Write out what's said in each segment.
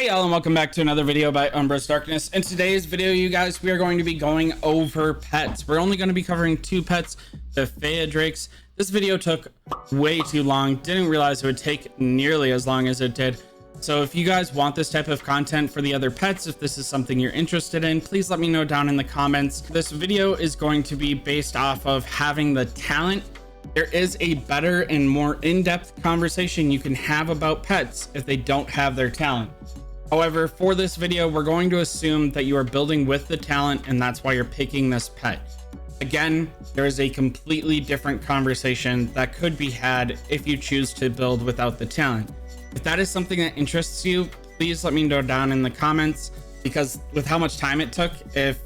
Hey y'all, and welcome back to another video by UmbrasDarkness. In today's video, you guys, we are going to be going over pets. We're only going to be covering two pets, the Faedrakes. This video took way too long. Didn't realize it would take nearly as long as it did. So if you guys want this type of content for the other pets, if this is something you're interested in, please let me know down in the comments. This video is going to be based off of having the talent. There is a better and more in-depth conversation you can have about pets if they don't have their talent. However, for this video, we're going to assume that you are building with the talent and that's why you're picking this pet. Again, there is a completely different conversation that could be had if you choose to build without the talent. If that is something that interests you, please let me know down in the comments, because with how much time it took, if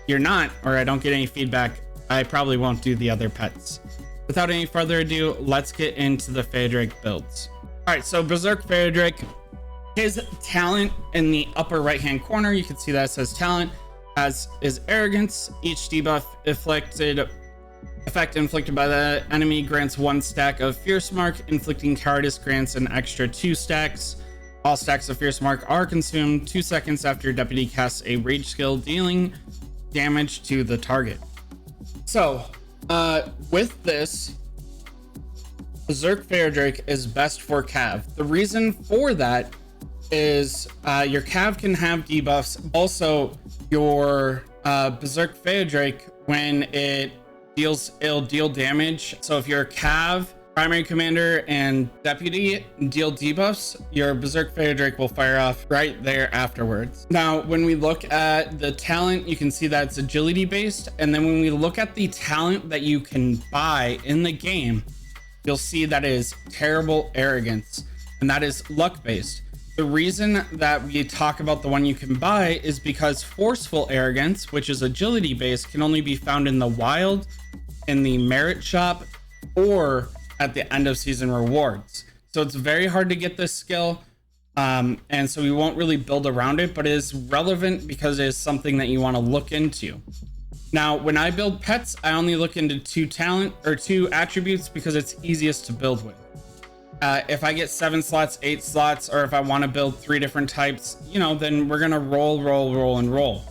you're not, or I don't get any feedback, I probably won't do the other pets. Without any further ado, let's get into the Faedrake builds. All right, so Berserk Faedrake, his talent in the upper right hand corner, you can see that it says talent, as is arrogance. Each debuff effect inflicted by the enemy grants 1 stack of fierce mark. Inflicting cowardice grants an extra 2 stacks. All stacks of fierce mark are consumed 2 seconds after your deputy casts a rage skill, dealing damage to the target. So with this, Berserk Faedrake is best for Cav. The reason for that is your Cav can have debuffs. Also, your Berserk Faedrake, when it'll deal damage. So if your Cav, primary commander, and deputy deal debuffs, your Berserk Faedrake will fire off right there afterwards. Now, when we look at the talent, you can see that it's agility based. And then when we look at the talent that you can buy in the game, you'll see that it is terrible arrogance, and that is luck based. The reason that we talk about the one you can buy is because forceful arrogance, which is agility based, can only be found in the wild, in the merit shop, or at the end of season rewards. So it's very hard to get this skill, and so we won't really build around it, but it is relevant because it is something that you want to look into. Now, when I build pets, I only look into 2 attributes because it's easiest to build with. If I get 7 slots, 8 slots, or if I want to build 3 different types, then we're going to roll.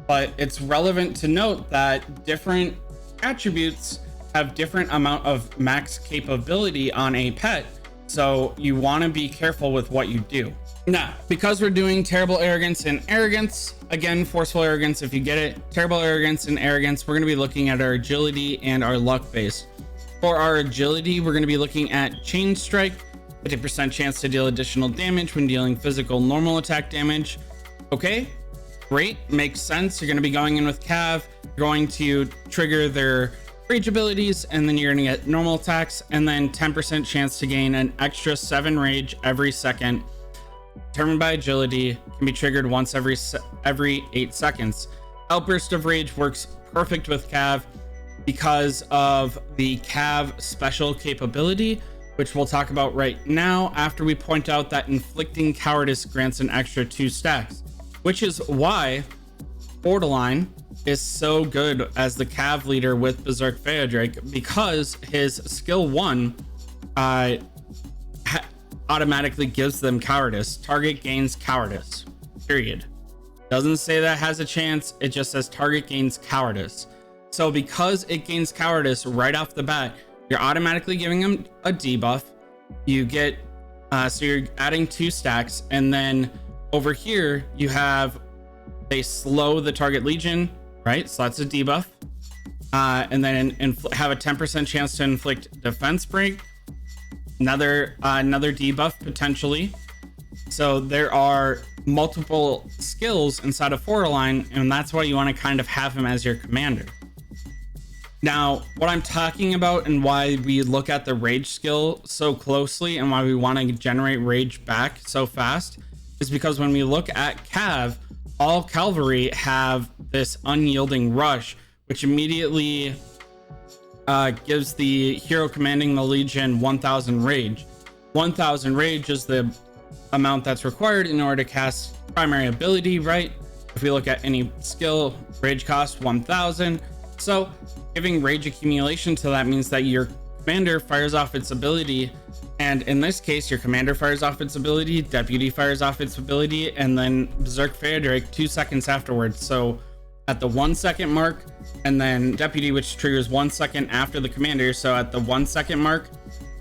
But it's relevant to note that different attributes have different amount of max capability on a pet. So you want to be careful with what you do. Now, because we're doing terrible arrogance and arrogance, again, forceful arrogance, if you get it, terrible arrogance and arrogance, we're going to be looking at our agility and our luck base. For our agility, we're going to be looking at Chain Strike, 50% chance to deal additional damage when dealing physical normal attack damage. Okay, great, makes sense. You're going to be going in with Cav, you're going to trigger their rage abilities, and then you're going to get normal attacks, and then 10% chance to gain an extra 7 rage every second. Determined by agility, can be triggered once every 8 seconds. Outburst of Rage works perfect with Cav because of the Cav special capability, which we'll talk about right now after we point out that inflicting cowardice grants an extra 2 stacks, which is why Borderline is so good as the Cav leader with Berserk Faedrake, because his skill 1 automatically gives them cowardice. Target gains cowardice, period. Doesn't say that has a chance, it just says target gains cowardice. So because it gains cowardice right off the bat, you're automatically giving them a debuff. You get, so you're adding 2 stacks. And then over here, you have, they slow the target legion, right? So that's a debuff. And then have a 10% chance to inflict defense break. Another debuff potentially. So there are multiple skills inside of Borderline, and that's why you want to kind of have him as your commander. Now, what I'm talking about and why we look at the rage skill so closely and why we want to generate rage back so fast is because when we look at Cav, all cavalry have this unyielding rush, which immediately gives the hero commanding the legion 1000 rage. 1000 rage is the amount that's required in order to cast primary ability, right? If we look at any skill, rage cost 1000. So giving rage accumulation to that means that your commander fires off its ability, and in this case your commander fires off its ability, deputy fires off its ability, and then Berserk Faedrake 2 seconds afterwards. So at the 1 second mark, and then deputy, which triggers 1 second after the commander. So at the 1 second mark,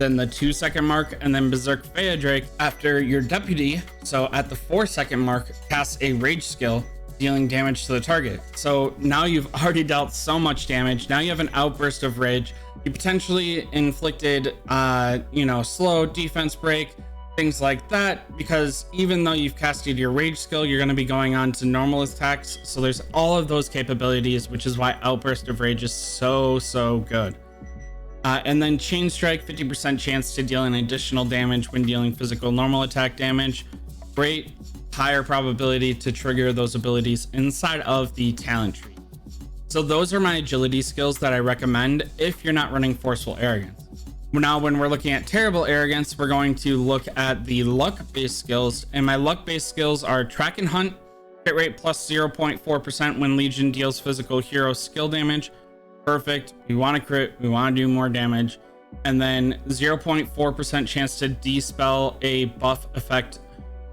then the 2 second mark, and then Berserk Faedrake after your deputy. So at the 4 second mark, casts a rage skill, dealing damage to the target. So now you've already dealt so much damage. Now you have an outburst of rage. You potentially inflicted, slow defense break, things like that, because even though you've casted your rage skill, you're going to be going on to normal attacks. So there's all of those capabilities, which is why outburst of rage is so good. And then chain strike, 50% chance to deal an additional damage when dealing physical normal attack damage. Great, higher probability to trigger those abilities inside of the talent tree. So those are my agility skills that I recommend if you're not running forceful arrogance. Now, when we're looking at terrible arrogance, we're going to look at the luck-based skills, and my luck-based skills are track and hunt, hit rate plus 0.4% when Legion deals physical hero skill damage. Perfect. We want to crit, we want to do more damage, and then 0.4% chance to dispel a buff effect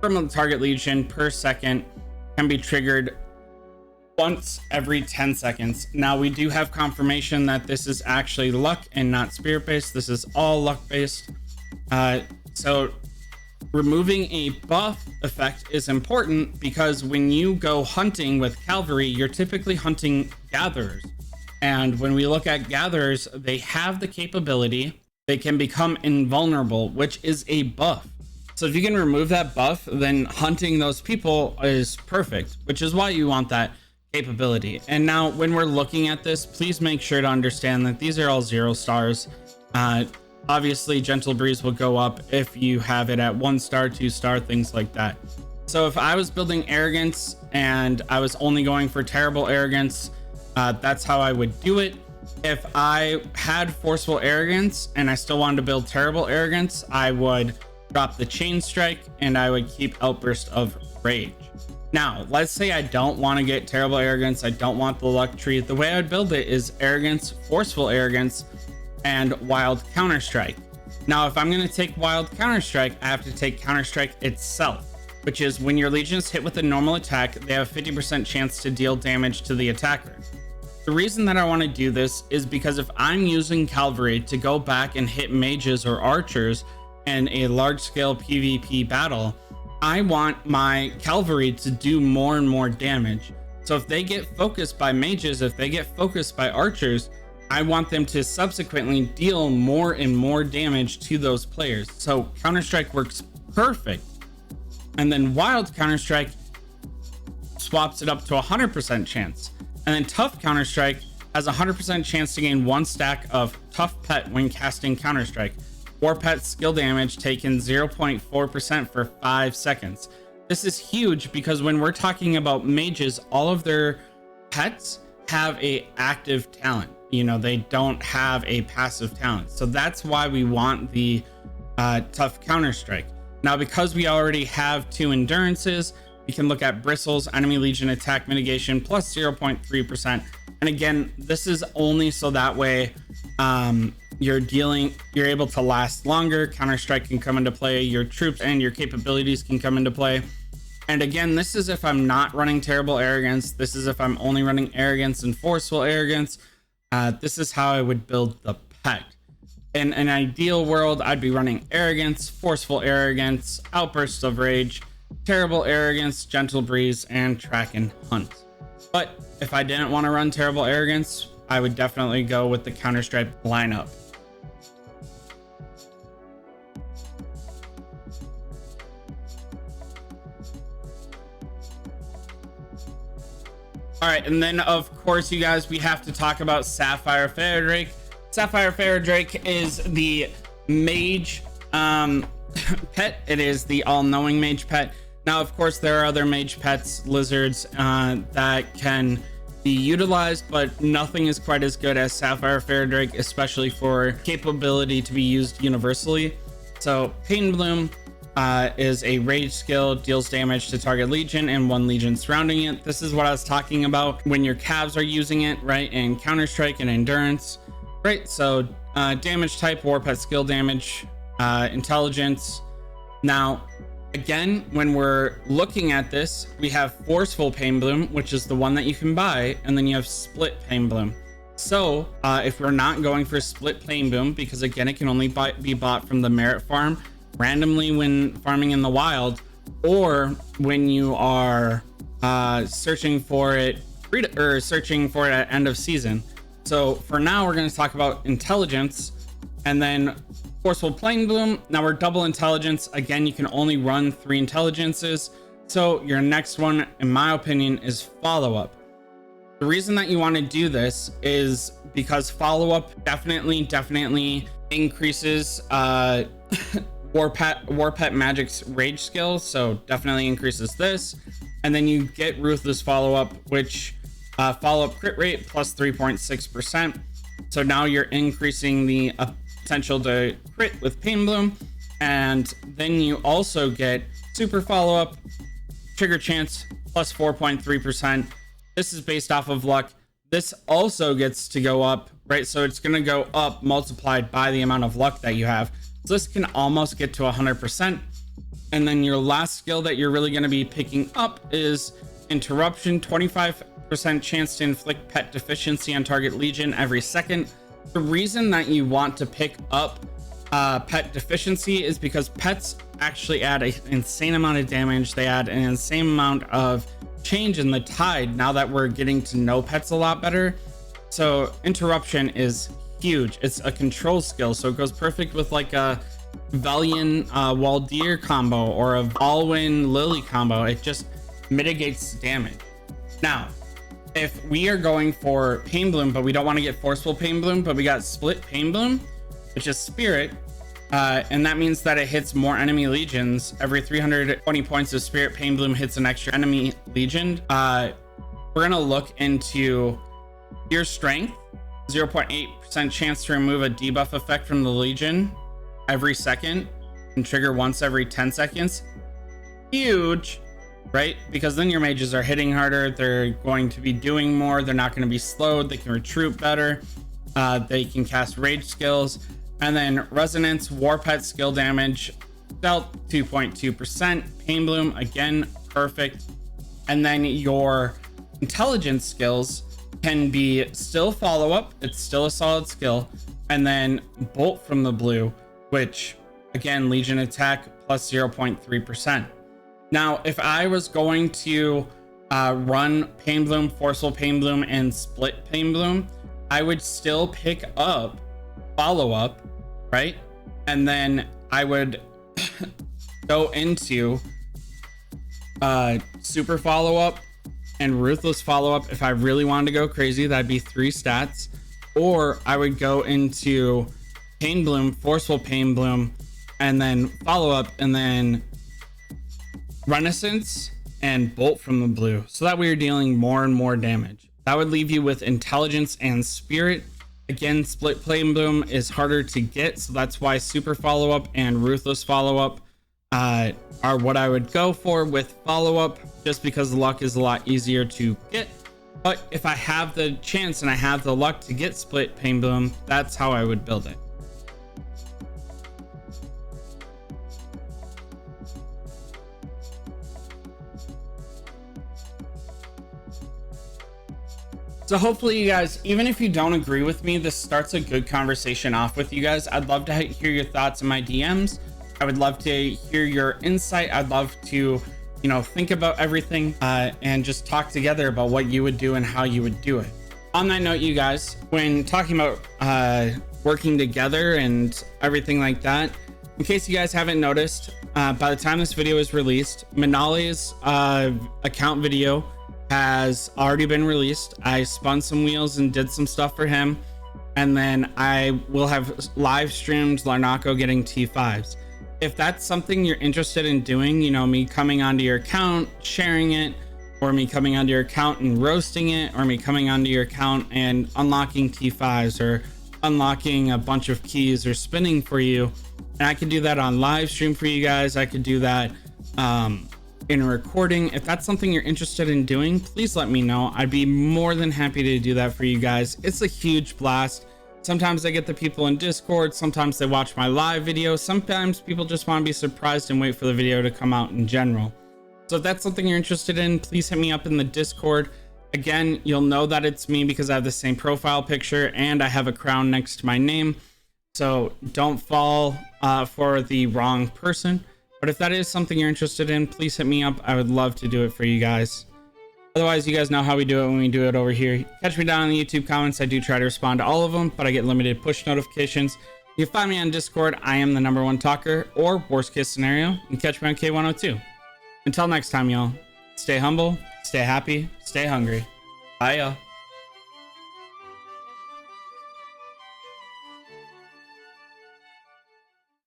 from the target Legion per second, can be triggered once every 10 seconds. Now we do have confirmation that this is actually luck and not spirit based. This is all luck based. So removing a buff effect is important, because when you go hunting with cavalry, you're typically hunting gatherers. And when we look at gatherers, they have the capability, they can become invulnerable, which is a buff. So if you can remove that buff, then hunting those people is perfect, which is why you want that capability. And now when we're looking at this, please make sure to understand that these are all 0 stars. Obviously Gentle Breeze will go up if you have it at 1 star, 2 star, things like that. So if I was building arrogance and I was only going for terrible arrogance, that's how I would do it. If I had forceful arrogance and I still wanted to build terrible arrogance, I would drop the chain strike and I would keep outburst of rage. Now, let's say I don't want to get terrible arrogance. I don't want the luck tree. The way I would build it is arrogance, forceful arrogance, and wild counter strike. Now, if I'm going to take wild counter strike, I have to take counter strike itself, which is when your legions hit with a normal attack, they have a 50% chance to deal damage to the attacker. The reason that I want to do this is because if I'm using cavalry to go back and hit mages or archers in a large scale PvP battle, I want my cavalry to do more and more damage. So if they get focused by mages, if they get focused by archers, I want them to subsequently deal more and more damage to those players. So Counter-Strike works perfect. And then Wild Counter-Strike swaps it up to 100% chance. And then Tough Counter-Strike has a 100% chance to gain 1 stack of Tough Pet when casting Counter-Strike. 4 pet skill damage taken 0.4% for 5 seconds. This is huge because when we're talking about mages, all of their pets have a active talent. You know, they don't have a passive talent. So that's why we want the Tough Counter-Strike. Now, because we already have 2 endurances, we can look at Bristles, Enemy Legion attack mitigation plus 0.3%. And again, this is only so that way you're able to last longer. Counter-Strike can come into play, your troops and your capabilities can come into play. And again, this is if I'm not running terrible arrogance. This is if I'm only running arrogance and forceful arrogance. This is how I would build the pet. In an ideal world, I'd be running arrogance, forceful arrogance, outbursts of rage, terrible arrogance, gentle breeze, and track and hunt. But if I didn't want to run terrible arrogance, I would definitely go with the Counter-Strike lineup. All right, and then of course, you guys, we have to talk about Sapphire Faedrake. Sapphire Faedrake is the mage pet. It is the all-knowing mage pet. Now, of course, there are other mage pets, lizards, that can be utilized, but nothing is quite as good as Sapphire Faedrake, especially for capability to be used universally. So Pain Bloom is a rage skill, deals damage to target legion and 1 legion surrounding it. This is what I was talking about when your calves are using it, right? In Counter-Strike and Endurance. Right, so damage type, war pet skill damage, intelligence. Now, again, when we're looking at this, we have forceful pain bloom, which is the one that you can buy, and then you have split pain bloom. So if we're not going for split pain bloom, because again, it can only be bought from the merit farm randomly when farming in the wild, or when you are searching for it at end of season. So for now, we're going to talk about intelligence, and then forceful plane bloom. Now we're double intelligence. Again, you can only run 3 intelligences. So your next one, in my opinion, is follow-up. The reason that you want to do this is because follow-up definitely increases war pet magic's rage skill. So definitely increases this. And then you get ruthless follow-up, which follow-up crit rate plus 3.6%. So now you're increasing the potential to crit with pain bloom, and then you also get super follow-up, trigger chance plus 4.3%. This is based off of luck. This also gets to go up, right? So it's going to go up multiplied by the amount of luck that you have. So this can almost get to 100%. And then your last skill that you're really going to be picking up is interruption, 25% chance to inflict pet deficiency on target legion every second. The reason that you want to pick up pet deficiency is because pets actually add an insane amount of damage. They add an insane amount of change in the tide now that we're getting to know pets a lot better. So interruption is huge. It's a control skill, so it goes perfect with like a Valiant Waldir combo or a Alwyn Lily combo. It just mitigates damage. Now, if we are going for pain bloom, but we don't want to get forceful pain bloom, but we got split pain bloom, which is spirit, and that means that it hits more enemy legions. Every 320 points of spirit pain bloom hits an extra enemy legion. We're gonna look into your strength, 0.8% chance to remove a debuff effect from the legion every second and trigger once every 10 seconds. Huge, right? Because then your mages are hitting harder, they're going to be doing more, they're not going to be slowed, they can retreat better, they can cast rage skills. And then resonance, war pet skill damage, dealt 2.2%, pain bloom, again, perfect. And then your intelligence skills can be still follow-up, it's still a solid skill, and then bolt from the blue, which again, legion attack plus 0.3%. Now, if I was going to run pain bloom, forceful pain bloom, and split pain bloom, I would still pick up follow-up, right? And then I would go into super follow-up and ruthless follow-up. If I really wanted to go crazy, that'd be 3 stats. Or I would go into pain bloom, forceful pain bloom, and then follow-up, and then renaissance and bolt from the blue. So that way you're dealing more and more damage. That would leave you with intelligence and spirit. Again, split pain bloom is harder to get, so that's why super follow-up and ruthless follow-up are what I would go for with follow-up, just because luck is a lot easier to get. But if I have the chance and I have the luck to get split pain bloom, that's how I would build it. So hopefully you guys, even if you don't agree with me, this starts a good conversation off with you guys. I'd love to hear your thoughts in my DMs. I would love to hear your insight. I'd love to, think about everything and just talk together about what you would do and how you would do it. On that note, you guys, when talking about working together and everything like that, in case you guys haven't noticed, by the time this video is released, Manali's account video has already been released. I spun some wheels and did some stuff for him, and then I will have live streamed Larnaco getting T5s. If that's something you're interested in doing, me coming onto your account, sharing it, or me coming onto your account and roasting it, or me coming onto your account and unlocking T5s, or unlocking a bunch of keys, or spinning for you, and I could do that on live stream for you guys. I could do that in a recording. If that's something you're interested in doing, please let me know. I'd be more than happy to do that for you guys. It's a huge blast. Sometimes I get the people in Discord, sometimes they watch my live video, sometimes people just want to be surprised and wait for the video to come out in general. So if that's something you're interested in, please hit me up in the Discord. Again, you'll know that it's me because I have the same profile picture and I have a crown next to my name. So don't fall for the wrong person. But if that is something you're interested in, please hit me up. I would love to do it for you guys. Otherwise, you guys know how we do it when we do it over here. Catch me down in the YouTube comments. I do try to respond to all of them, but I get limited push notifications. You can find me on Discord. I am the #1 talker, or worst case scenario, you can catch me on K102. Until next time, y'all, stay humble, stay happy, stay hungry. Bye, y'all.